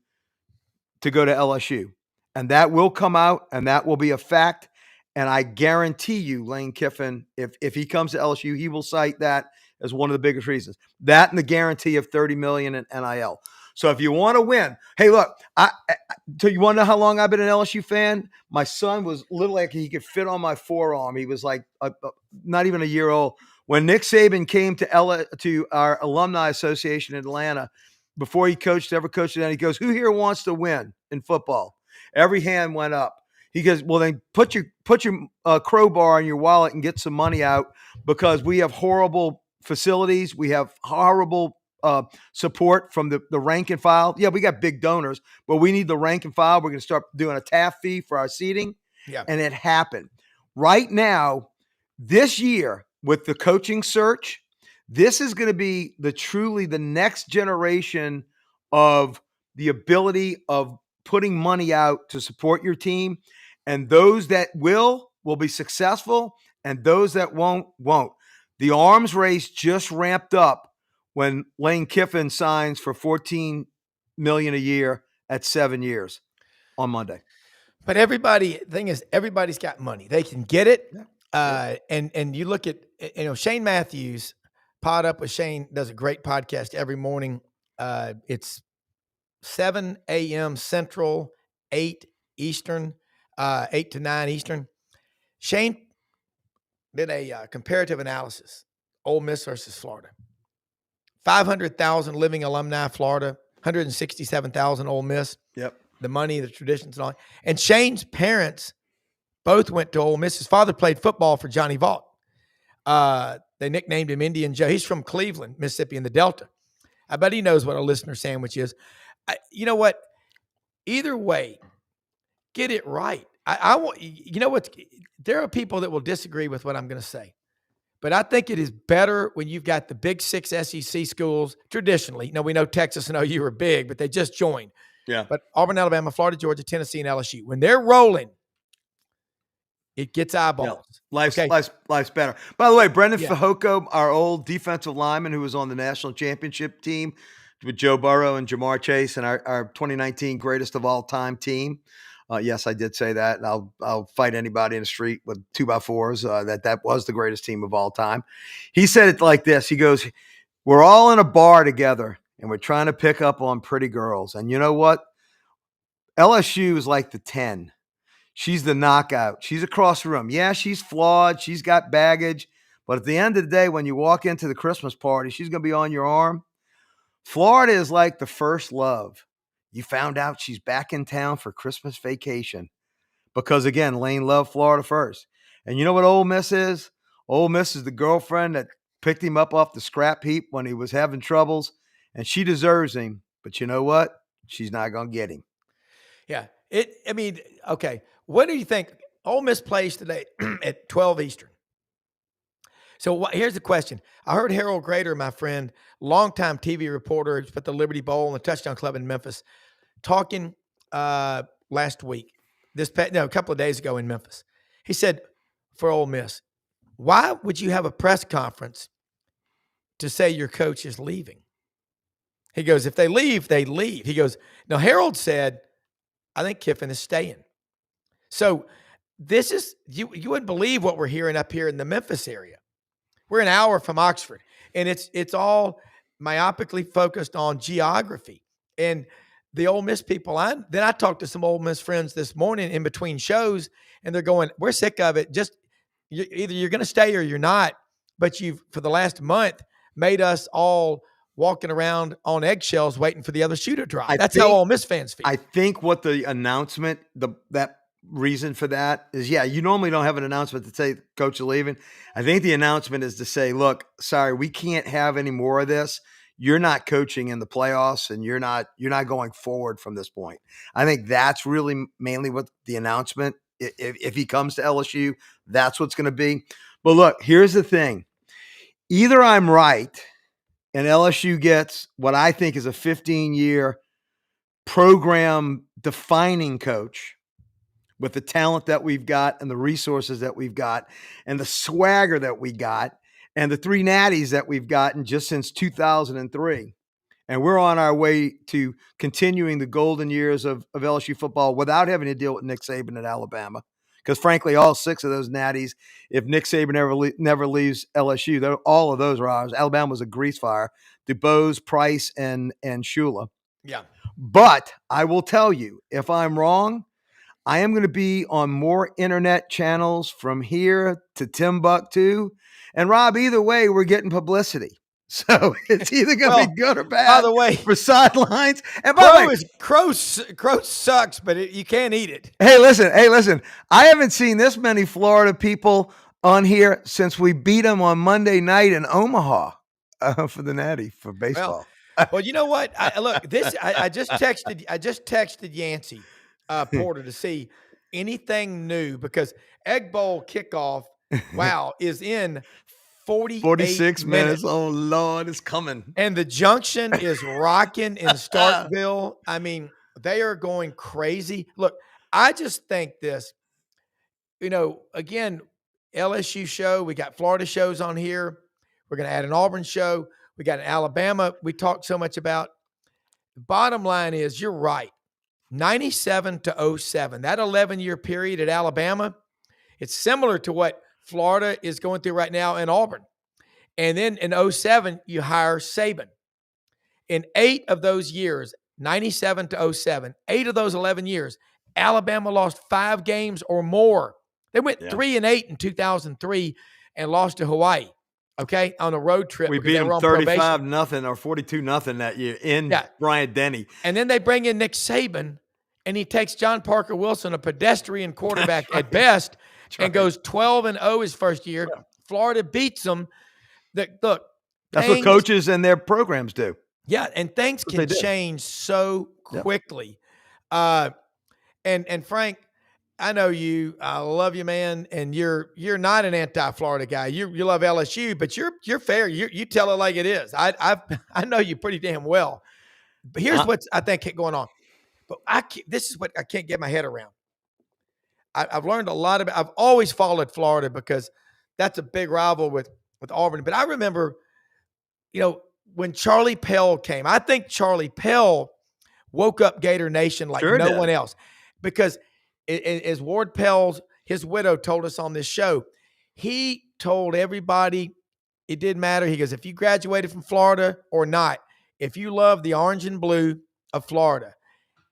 [SPEAKER 2] to go to LSU. And that will come out, and that will be a fact. And I guarantee you, Lane Kiffin, if he comes to LSU, he will cite that as one of the biggest reasons. That and the guarantee of $30 million in NIL. So if you want to win, hey, look, so you want to know how long I've been an LSU fan? My son was little, like he could fit on my forearm. He was like not even a year old. When Nick Saban came to our alumni association in Atlanta, before he ever coached it, he goes, "Who here wants to win in football?" Every hand went up. He goes, "Well, then put your crowbar in your wallet and get some money out, because we have horrible facilities. We have horrible support from the rank and file. Yeah, we got big donors, but we need the rank and file. We're going to start doing a TAF fee for our seating."
[SPEAKER 1] Yeah.
[SPEAKER 2] And it happened. Right now, this year, with the coaching search, this is going to be truly the next generation of the ability of putting money out to support your team. And those that will be successful, and those that won't. The arms race just ramped up when Lane Kiffin signs for $14 million a year at 7 years on Monday.
[SPEAKER 1] But the thing is, everybody's got money. They can get it. Yeah. And you look at, Shane Matthews, Pod Up with Shane, does a great podcast every morning. It's 7 a.m. Central, 8 Eastern, 8 to 9 Eastern. Shane did a comparative analysis, Ole Miss versus Florida. 500,000 living alumni, Florida, 167,000 Ole Miss.
[SPEAKER 2] Yep.
[SPEAKER 1] The money, the traditions, and all. And Shane's parents both went to Ole Miss. His father played football for Johnny Vaught. They nicknamed him Indian Joe. He's from Cleveland, Mississippi, in the Delta. I bet he knows what a listener sandwich is. You know what? Either way, get it right. I want, you know what? There are people that will disagree with what I'm going to say, but I think it is better when you've got the big 6 SEC schools traditionally. Now we know Texas and OU are big, but they just joined.
[SPEAKER 2] Yeah.
[SPEAKER 1] But Auburn, Alabama, Florida, Georgia, Tennessee, and LSU, when they're rolling, it gets eyeballs.
[SPEAKER 2] Yeah. Life's better. By the way, Brendan
[SPEAKER 1] Yeah.
[SPEAKER 2] Fehoko, our old defensive lineman who was on the national championship team with Joe Burrow and Jamar Chase and our 2019 greatest of all time team. Yes, I did say that. And I'll fight anybody in the street with 2x4s that was the greatest team of all time. He said it like this. He goes, "We're all in a bar together and we're trying to pick up on pretty girls. And you know what? LSU is like the 10. She's the knockout. She's across the room. Yeah, she's flawed. She's got baggage. But at the end of the day, when you walk into the Christmas party, she's going to be on your arm. Florida is like the first love. You found out she's back in town for Christmas vacation because, again, Lane loved Florida first. And you know what Ole Miss is? Ole Miss is the girlfriend that picked him up off the scrap heap when he was having troubles, and she deserves him. But you know what? She's not going to get him."
[SPEAKER 1] Yeah. Okay. What do you think? Ole Miss plays today at 12 Eastern. So here's the question. I heard Harold Grader, my friend, longtime TV reporter, who's put the Liberty Bowl and the Touchdown Club in Memphis, talking last week, a couple of days ago in Memphis. He said, for Ole Miss, why would you have a press conference to say your coach is leaving? He goes, if they leave, they leave. He goes, now Harold said, I think Kiffin is staying. So this is, you wouldn't believe what we're hearing up here in the Memphis area. We're an hour from Oxford, and it's all myopically focused on geography. And the Ole Miss people, then I talked to some Ole Miss friends this morning in between shows, and they're going, we're sick of it. Just either you're going to stay or you're not. But you've, for the last month, made us all walking around on eggshells waiting for the other shoe to drop. That's how Ole Miss fans feel.
[SPEAKER 2] I think what the announcement, that reason for that is, you normally don't have an announcement to say coach is leaving. I think the announcement is to say, look, sorry, we can't have any more of this. You're not coaching in the playoffs and you're not going forward from this point. I think that's really mainly what the announcement, if he comes to LSU, that's what's going to be. But look, here's the thing. Either I'm right and LSU gets what I think is a 15-year program defining coach with the talent that we've got and the resources that we've got and the swagger that we got and the 3 natties that we've gotten just since 2003. And we're on our way to continuing the golden years of LSU football without having to deal with Nick Saban at Alabama. Because frankly, all 6 of those natties, if Nick Saban never leaves LSU, all of those are ours. Alabama was a grease fire. DuBose, Price, and Shula.
[SPEAKER 1] Yeah.
[SPEAKER 2] But I will tell you, if I'm wrong, I am going to be on more internet channels from here to Timbuktu. And Rob, either way, we're getting publicity. So it's either going to be good or bad.
[SPEAKER 1] By the way,
[SPEAKER 2] for Sidelines. And by the way,
[SPEAKER 1] crow sucks, but you can't eat it.
[SPEAKER 2] Hey, listen. I haven't seen this many Florida people on here since we beat them on Monday night in Omaha for the Natty for baseball.
[SPEAKER 1] Well, you know what? I just texted Yancey Porter to see anything new because Egg Bowl kickoff, is in 46 minutes.
[SPEAKER 2] Oh, Lord, it's coming.
[SPEAKER 1] And the Junction is rocking in Starkville. I mean, they are going crazy. Look, I just think this, again, LSU show, we got Florida shows on here. We're going to add an Auburn show. We got an Alabama we talked so much about. The bottom line is you're right. 97 to 07, that 11-year period at Alabama, it's similar to what Florida is going through right now in Auburn. And then in 07, you hire Saban. In 8 of those years, 97 to 07, 8 of those 11 years, Alabama lost 5 games or more. They went 3-8 in 2003 and lost to Hawaii. Okay, on a road trip.
[SPEAKER 2] We beat them 35-0 or 42-0 that year in Bryant-Denny.
[SPEAKER 1] And then they bring in Nick Saban, and he takes John Parker Wilson, a pedestrian quarterback at best, and goes 12-0 his first year. Yeah. Florida beats them. Look,
[SPEAKER 2] that's what coaches and their programs do.
[SPEAKER 1] Yeah, and things can change so quickly. And Frank, I know you. I love you, man. And you're not an anti-Florida guy. You love LSU, but you're fair. You tell it like it is. I know you pretty damn well. But here's what I think going on. But this is what I can't get my head around. I've learned a lot about. I've always followed Florida because that's a big rival with Auburn. But I remember, when Charlie Pell came. I think Charlie Pell woke up Gator Nation like no one else, because as Ward Pell's his widow told us on this show, he told everybody it didn't matter. He goes, if you graduated from Florida or not, if you love the orange and blue of Florida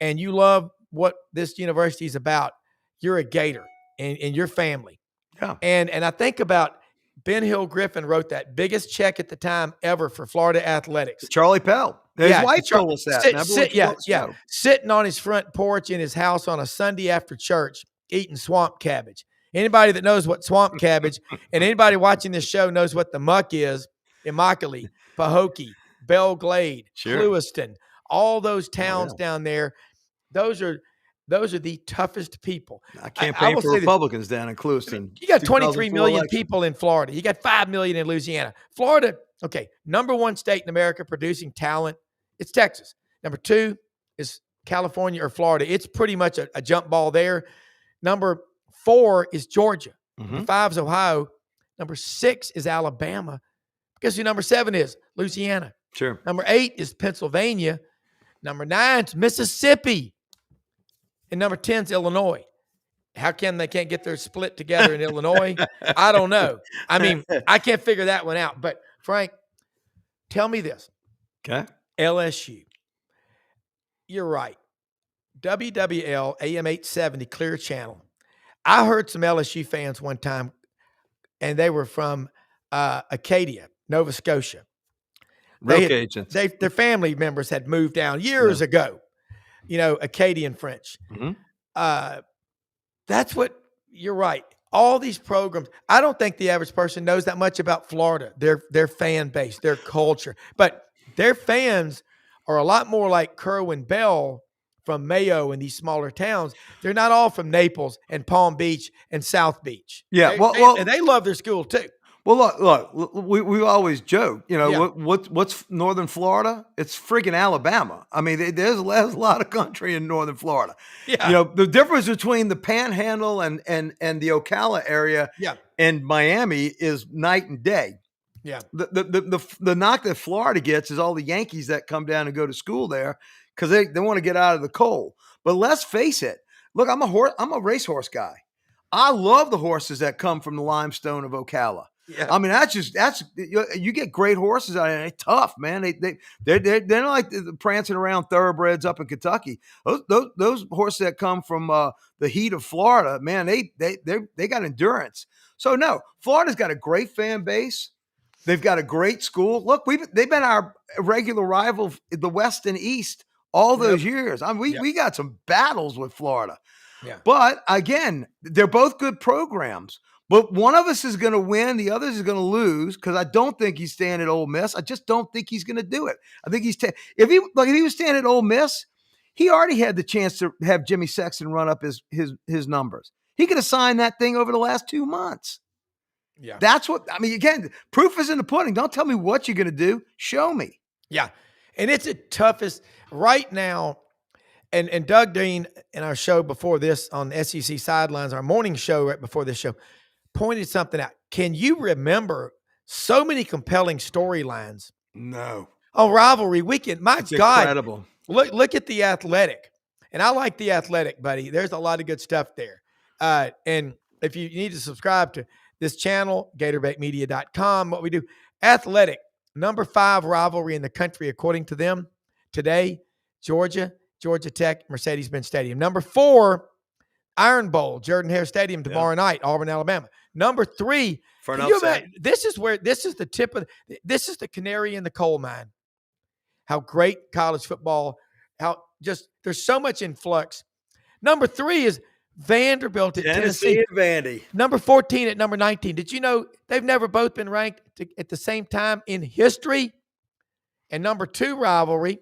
[SPEAKER 1] and you love what this university is about, you're a Gator and your family.
[SPEAKER 2] Yeah.
[SPEAKER 1] And I think about Ben Hill Griffin wrote that biggest check at the time ever for Florida athletics.
[SPEAKER 2] Charlie Pell. His wife told us that.
[SPEAKER 1] Sitting on his front porch in his house on a Sunday after church, eating swamp cabbage. Anybody that knows what swamp cabbage and anybody watching this show knows what the muck is, Immokalee, Pahokee, Belle Glade, Lewiston, all those towns down there, those are the toughest people.
[SPEAKER 2] I campaign for Republicans down in Lewiston.
[SPEAKER 1] You got 23 million people in Florida. You got 5 million in Louisiana. Florida, okay, number one state in America producing talent, it's Texas. Number 2 is California or Florida. It's pretty much a jump ball there. Number 4 is Georgia. Number 5 is Ohio. Number 6 is Alabama. Guess who number 7 is? Louisiana.
[SPEAKER 2] Sure.
[SPEAKER 1] Number 8 is Pennsylvania. Number 9 is Mississippi. And number 10 is Illinois. How come they can't get their split together in Illinois? I don't know. I mean, I can't figure that one out. But, Frank, tell me this.
[SPEAKER 2] Okay.
[SPEAKER 1] LSU. You're right. WWL AM 870 Clear Channel. I heard some LSU fans one time, and they were from Acadia, Nova Scotia.
[SPEAKER 2] Agents.
[SPEAKER 1] Their family members had moved down years ago. Acadian French. That's what you're right. All these programs, I don't think the average person knows that much about Florida, their fan base, their culture. But their fans are a lot more like Kerwin Bell from Mayo and these smaller towns. They're not all from Naples and Palm Beach and South Beach.
[SPEAKER 2] Yeah,
[SPEAKER 1] and they love their school too.
[SPEAKER 2] Well, look. We always joke. What's Northern Florida? It's freaking Alabama. I mean, there's a lot of country in Northern Florida.
[SPEAKER 1] Yeah.
[SPEAKER 2] The difference between the Panhandle and the Ocala area and Miami is night and day.
[SPEAKER 1] Yeah.
[SPEAKER 2] The knock that Florida gets is all the Yankees that come down and go to school there because they want to get out of the cold. But let's face it. Look, I'm a racehorse guy. I love the horses that come from the limestone of Ocala.
[SPEAKER 1] Yeah.
[SPEAKER 2] I mean, you get great horses out there. They're tough, man. They're not like prancing around thoroughbreds up in Kentucky. Those horses that come from the heat of Florida, man, they got endurance. So no, Florida's got a great fan base. They've got a great school. Look, they've been our regular rival, the West and East, all those years. I mean, we got some battles with Florida.
[SPEAKER 1] Yeah.
[SPEAKER 2] But again, they're both good programs. But one of us is going to win, the other is going to lose because I don't think he's staying at Ole Miss. I just don't think he's going to do it. I think if he was staying at Ole Miss, he already had the chance to have Jimmy Sexton run up his numbers. He could have signed that thing over the last 2 months.
[SPEAKER 1] Yeah,
[SPEAKER 2] that's what I mean. Again, proof is in the pudding. Don't tell me what you're going to do. Show me.
[SPEAKER 1] Yeah, and it's the toughest right now. And Doug Dean in our show before this on SEC Sidelines, our morning show right before this show, pointed something out. Can you remember so many compelling storylines?
[SPEAKER 2] No.
[SPEAKER 1] On Rivalry Weekend. My God.
[SPEAKER 2] Incredible.
[SPEAKER 1] Look at The Athletic. And I like The Athletic, buddy. There's a lot of good stuff there. And if you need to subscribe to this channel, GatorBaitMedia.com, what we do. Athletic, number 5 rivalry in the country, according to them. Today, Georgia Tech, Mercedes-Benz Stadium. Number 4, Iron Bowl, Jordan-Hare Stadium tomorrow night, Auburn, Alabama. Number 3, this is the canary in the coal mine. How great college football, there's so much in flux. Number 3 is Vanderbilt at Tennessee.
[SPEAKER 2] And Vandy.
[SPEAKER 1] Number 14 at number 19. Did you know they've never both been ranked at the same time in history? And number 2 rivalry,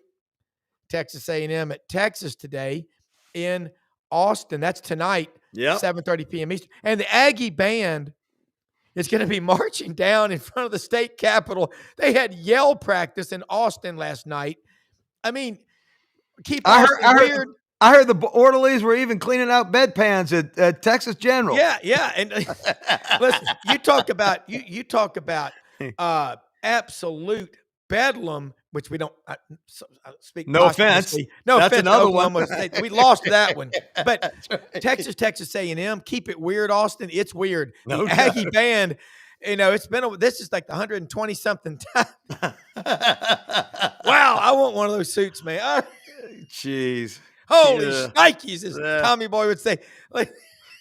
[SPEAKER 1] Texas A&M at Texas today in Austin. That's tonight,
[SPEAKER 2] Yep.
[SPEAKER 1] 7:30 p.m. Eastern. And the Aggie band is going to be marching down in front of the state capitol. They had yell practice in Austin last night. I mean, keep Austin weird.
[SPEAKER 2] I heard the orderlies were even cleaning out bedpans at Texas General.
[SPEAKER 1] Yeah. And listen, you talk about absolute bedlam, which we don't speak.
[SPEAKER 2] No offense.
[SPEAKER 1] No
[SPEAKER 2] That's
[SPEAKER 1] offense.
[SPEAKER 2] another one.
[SPEAKER 1] We lost that one. But right. Texas A&M, keep it weird, Austin. It's weird. The Aggie band, this is like the 120 something time. Wow, I want one of those suits, man.
[SPEAKER 2] Jeez.
[SPEAKER 1] Holy shnikes, as Tommy Boy would say. Like,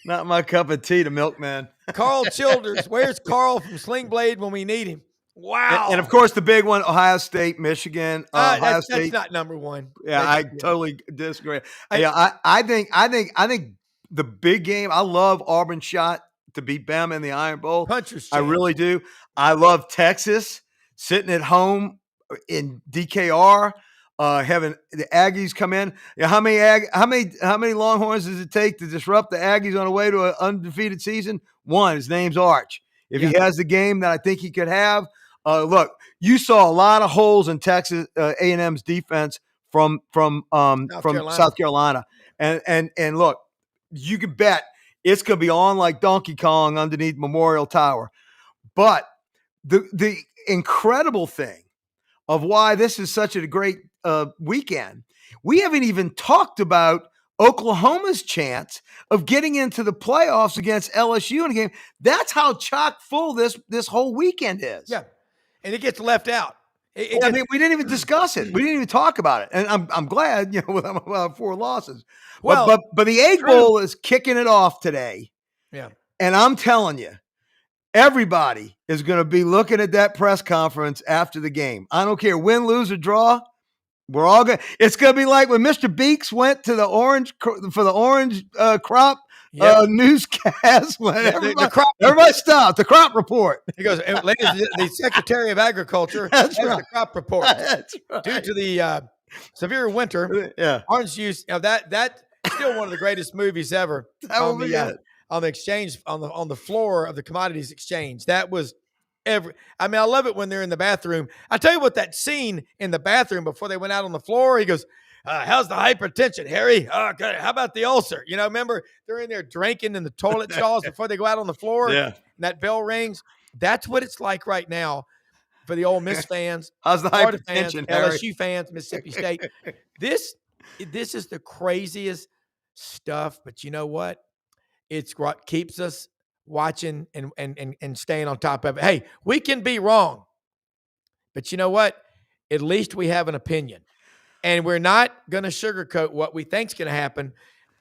[SPEAKER 2] not my cup of tea, the milkman.
[SPEAKER 1] Carl Childers. Where's Carl from Sling Blade when we need him? Wow.
[SPEAKER 2] And of course, the big one, Ohio State, Michigan. Ohio State.
[SPEAKER 1] That's not number one.
[SPEAKER 2] Yeah, I totally disagree. I think the big game, I love Auburn shot to beat Bama in the Iron Bowl.
[SPEAKER 1] Puncher's
[SPEAKER 2] I really do. I love Texas sitting at home in DKR. Having the Aggies come in. How many Longhorns does it take to disrupt the Aggies on the way to an undefeated season? One. His name's Arch. If he has the game that I think he could have, look, you saw a lot of holes in Texas A&M's defense from South Carolina, and look, you can bet it's going to be on like Donkey Kong underneath Memorial Tower. But the incredible thing of why this is such a great weekend, we haven't even talked about Oklahoma's chance of getting into the playoffs against LSU in a game. That's how chock full this whole weekend is.
[SPEAKER 1] Yeah, and it gets left out.
[SPEAKER 2] We didn't even discuss it. We didn't even talk about it, and I'm glad, with 4 losses. Well, but the Egg Bowl is kicking it off today.
[SPEAKER 1] Yeah,
[SPEAKER 2] and I'm telling you, everybody is going to be looking at that press conference after the game. I don't care, win, lose, or draw. We're all good. It's going to be like when Mr. Beeks went to the orange crop newscast. When everybody stopped. The crop report.
[SPEAKER 1] He goes, ladies, the Secretary of Agriculture has the crop report.
[SPEAKER 2] That's right.
[SPEAKER 1] Due to the severe winter, orange juice. That's still one of the greatest movies ever. On the exchange on the floor of the commodities exchange. That was. I love it when they're in the bathroom. I tell you what, that scene in the bathroom before they went out on the floor, he goes, how's the hypertension, Harry? Okay, how about the ulcer? Remember they're in there drinking in the toilet stalls before they go out on the floor.
[SPEAKER 2] Yeah.
[SPEAKER 1] And that bell rings. That's what it's like right now for the Ole Miss fans.
[SPEAKER 2] How's the
[SPEAKER 1] Florida
[SPEAKER 2] hypertension,
[SPEAKER 1] fans,
[SPEAKER 2] Harry?
[SPEAKER 1] LSU fans, Mississippi State. This is the craziest stuff, but you know what? It's what keeps us watching and staying on top of it. Hey, we can be wrong, but you know what? At least we have an opinion, and we're not going to sugarcoat what we think's going to happen.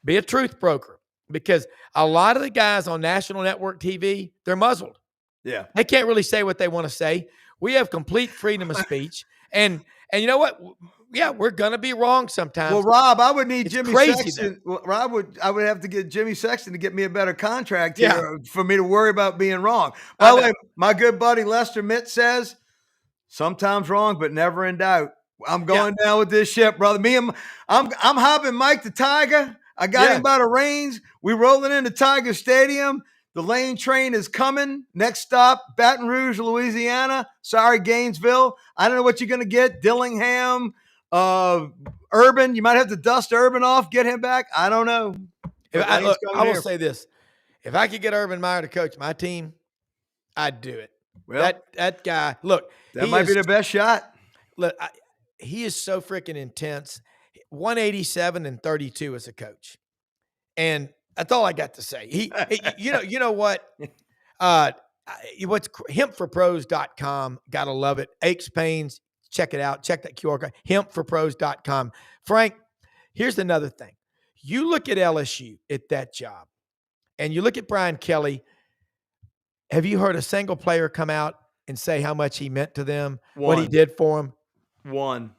[SPEAKER 1] Be a truth broker, because a lot of the guys on national network TV, they're muzzled.
[SPEAKER 2] Yeah,
[SPEAKER 1] they can't really say what they want to say. We have complete freedom of speech, and you know what? Yeah, we're gonna be wrong sometimes.
[SPEAKER 2] Well, Rob, I would need Jimmy Sexton.
[SPEAKER 1] Though.
[SPEAKER 2] Rob, I would have to get Jimmy Sexton to get me a better contract here for me to worry about being wrong. By the way, my good buddy Lester Mitt says, sometimes wrong, but never in doubt. I'm going down with this ship, brother. I'm hopping Mike the Tiger. I got him by the reins. We rolling into Tiger Stadium. The Lane train is coming. Next stop, Baton Rouge, Louisiana. Sorry, Gainesville. I don't know what you're going to get. Dillingham. Urban, you might have to dust Urban off, get him back. I don't know.
[SPEAKER 1] I will say this: if I could get Urban Meyer to coach my team, I'd do it. Well, that guy, look,
[SPEAKER 2] that might be the best shot.
[SPEAKER 1] Look, he is so freaking intense. 187-32 as a coach, and that's all I got to say. You know what? What's hempforpros.com? Gotta love it. Aches, pains. Check it out. Check that QR code, hempforpros.com. Frank, here's another thing. You look at LSU at that job, and you look at Brian Kelly. Have you heard a single player come out and say how much he meant to them, what he did for them?
[SPEAKER 2] One.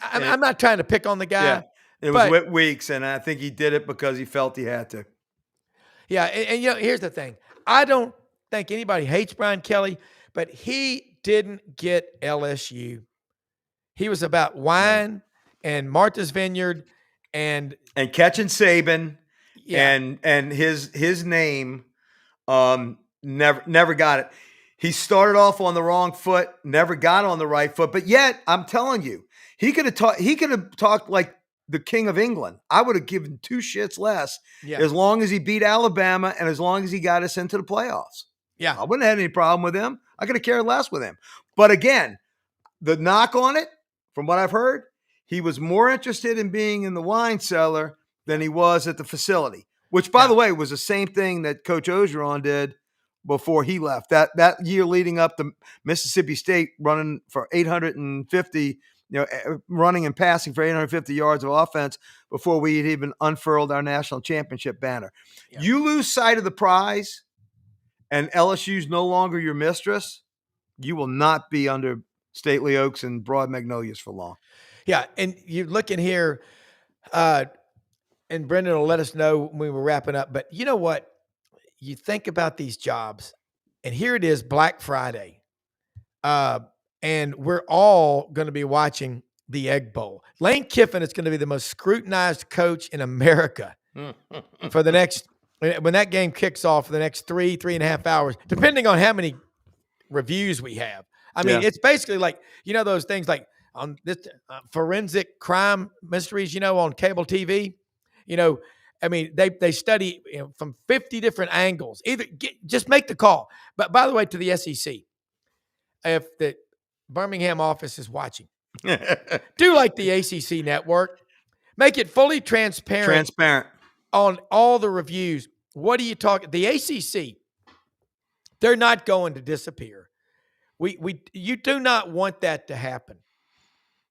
[SPEAKER 1] I'm not trying to pick on the guy.
[SPEAKER 2] Yeah, it was Whit Weeks, and I think he did it because he felt he had to.
[SPEAKER 1] Yeah, and here's the thing. I don't think anybody hates Brian Kelly, but he didn't get LSU. He was about wine and Martha's Vineyard and
[SPEAKER 2] catching Saban,
[SPEAKER 1] yeah.
[SPEAKER 2] and his name never got it. He started off on the wrong foot, never got on the right foot, but yet I'm telling you, he could have talked like the King of England. I would have given two shits less as long as he beat Alabama and as long as he got us into the playoffs.
[SPEAKER 1] Yeah.
[SPEAKER 2] I wouldn't have had any problem with him. I could have cared less with him. But again, the knock on it, from what I've heard, he was more interested in being in the wine cellar than he was at the facility, which, by the way, was the same thing that Coach Ogeron did before he left. That year leading up to Mississippi State running for 850, running and passing for 850 yards of offense before we had even unfurled our national championship banner. Yeah. You lose sight of the prize and LSU's no longer your mistress, you will not be under stately oaks and broad magnolias for long.
[SPEAKER 1] Yeah, and you look in here, and Brendan will let us know when we're wrapping up, but you know what? You think about these jobs, and here it is, Black Friday, and we're all going to be watching the Egg Bowl. Lane Kiffin is going to be the most scrutinized coach in America for the next – when that game kicks off for the next 3.5 hours, depending on how many reviews we have. I mean, it's basically like, those things like on this forensic crime mysteries, on cable TV, I mean, they study from 50 different angles. Just make the call. But by the way, to the SEC, if the Birmingham office is watching, do like the ACC network, make it fully transparent on all the reviews. What are you talking? The ACC, they're not going to disappear. You do not want that to happen.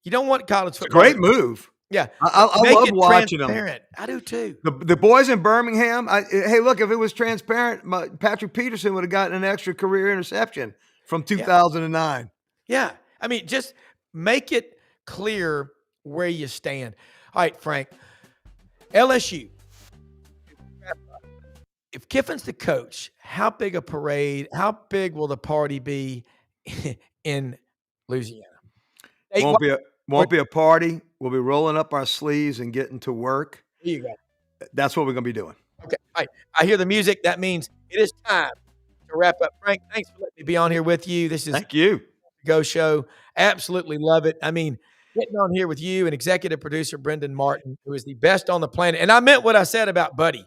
[SPEAKER 1] You don't want college football.
[SPEAKER 2] Great move.
[SPEAKER 1] Yeah,
[SPEAKER 2] I love watching them.
[SPEAKER 1] I do too.
[SPEAKER 2] The boys in Birmingham. Hey, look, if it was transparent, Patrick Peterson would have gotten an extra career interception from 2009.
[SPEAKER 1] Yeah, I mean, just make it clear where you stand. All right, Frank. LSU. If Kiffin's the coach, how big a parade? How big will the party be in Louisiana?
[SPEAKER 2] Won't be a party. We'll be rolling up our sleeves and getting to work.
[SPEAKER 1] There you go.
[SPEAKER 2] That's what we're going to be doing.
[SPEAKER 1] Okay. All right. I hear the music. That means it is time to wrap up. Frank, thanks for letting me be on here with you. This is
[SPEAKER 2] Thank you.
[SPEAKER 1] The Go Show. Absolutely love it. I mean, getting on here with you and executive producer Brendan Martin, who is the best on the planet. And I meant what I said about Buddy.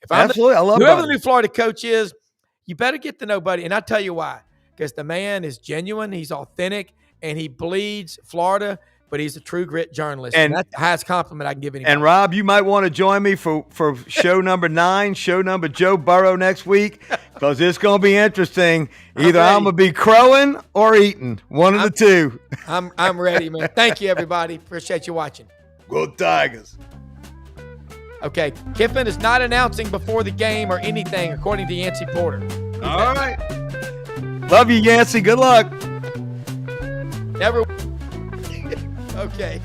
[SPEAKER 2] Absolutely. I love
[SPEAKER 1] whoever
[SPEAKER 2] Buddy.
[SPEAKER 1] The new Florida coach is, you better get to know Buddy. And I'll tell you why. Because the man is genuine. He's authentic. And he bleeds Florida, but he's a true grit journalist. And that's the highest compliment I can give anybody.
[SPEAKER 2] And Rob, you might want to join me for show number 9, show number Joe Burrow next week, because it's going to be interesting. Either I'm going to be crowing or eating, one of the two.
[SPEAKER 1] I'm ready, man. Thank you, everybody. Appreciate you watching.
[SPEAKER 2] Go Tigers.
[SPEAKER 1] Okay, Kiffin is not announcing before the game or anything, according to Yancey Porter.
[SPEAKER 2] All right. Love you, Yancey. Good luck.
[SPEAKER 1] Never. Okay.